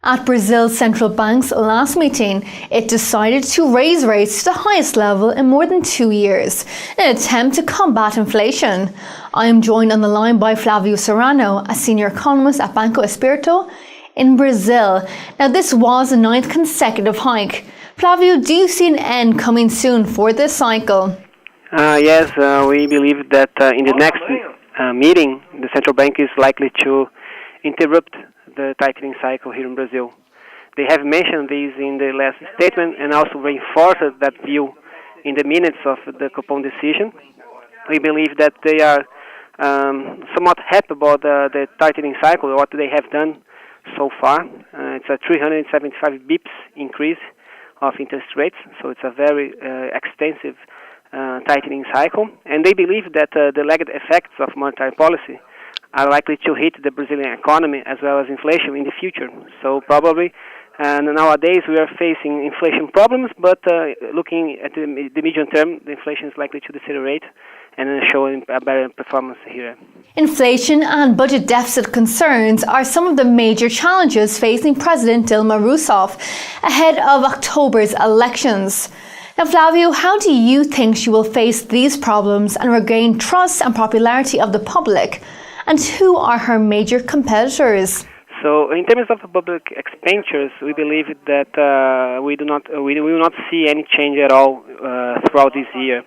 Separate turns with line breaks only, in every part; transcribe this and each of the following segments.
At Brazil's central bank's last meeting, it decided to raise rates to the highest level in more than 2 years in an attempt to combat inflation. I am joined on the line by Flavio Serrano, a senior economist at Banco Espírito in Brazil. Now, this was the 9th consecutive hike. Flavio, do you see an end coming soon for this cycle?
Yes, we believe that in the next meeting, the central bank is likely to interrupt the tightening cycle here in Brazil. They have mentioned this in the last statement and also reinforced that view in the minutes of the coupon decision. We believe that they are somewhat happy about the tightening cycle, what they have done so far. It's a 375 bips increase of interest rates, so it's a very extensive tightening cycle. And they believe that the lagged effects of monetary policy are likely to hit the Brazilian economy as well as inflation in the future. So probably nowadays we are facing inflation problems, but looking at the medium term, the inflation is likely to deteriorate and showing a better performance here.
Inflation and budget deficit concerns are some of the major challenges facing President Dilma Rouseff ahead of October's elections. Now, Flavio, how do you think she will face these problems and regain trust and popularity of the public? And who are her major competitors?
So, in terms of the public expenditures, we believe that we will not see any change at all throughout this year.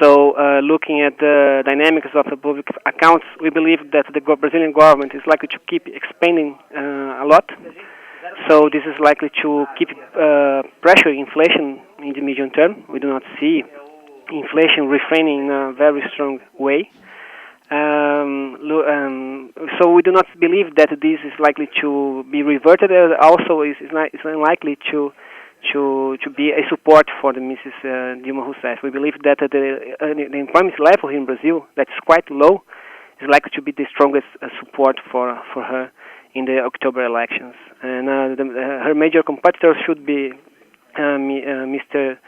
So, looking at the dynamics of the public accounts, we believe that the Brazilian government is likely to keep expanding a lot. So, this is likely to keep pressuring inflation in the medium term. We do not see inflation refraining in a very strong way. So we do not believe that this is likely to be reverted. Also, it's unlikely to be a support for the Mrs. Dilma Rouseff. We believe that the employment level here in Brazil, that is quite low, is likely to be the strongest support for her in the October elections. And her major competitors should be Mr.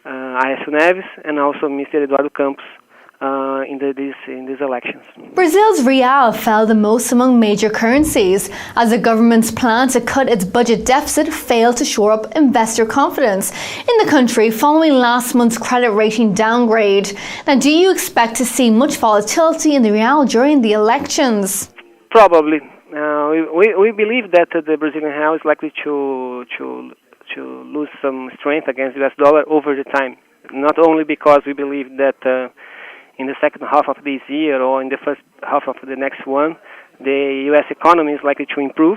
Aécio Neves and also Mr. Eduardo Campos. In these elections.
Brazil's real fell the most among major currencies as the government's plan to cut its budget deficit failed to shore up investor confidence in the country following last month's credit rating downgrade. Now, do you expect to see much volatility in the real during the elections?
Probably. We believe that the Brazilian real is likely to lose some strength against the US dollar over the time. Not only because we believe that in the second half of this year or in the first half of the next one, the U.S. economy is likely to improve.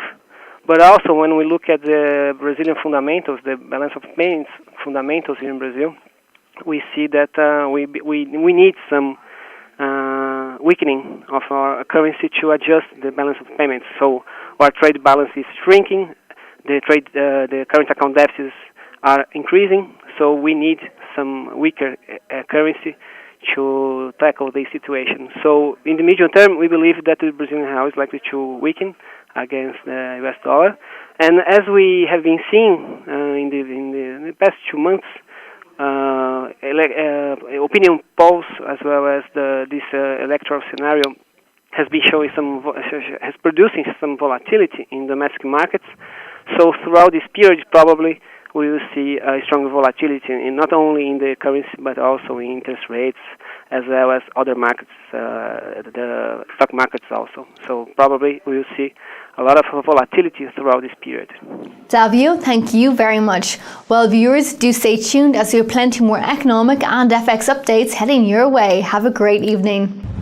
But also when we look at the Brazilian fundamentals, the balance of payments fundamentals here in Brazil, we see that we need some weakening of our currency to adjust the balance of payments. So our trade balance is shrinking, the current account deficits are increasing, so we need some weaker currency to tackle this situation. So in the medium term, we believe that the Brazilian real is likely to weaken against the US dollar. And as we have been seeing in the past 2 months, opinion polls as well as this electoral scenario has been showing has producing some volatility in domestic markets. So throughout this period, probably we will see a stronger volatility in not only in the currency but also in interest rates as well as other markets, the stock markets also. So probably we will see a lot of volatility throughout this period.
Flavio, thank you very much. Well, viewers, do stay tuned as we have plenty more economic and FX updates heading your way. Have a great evening.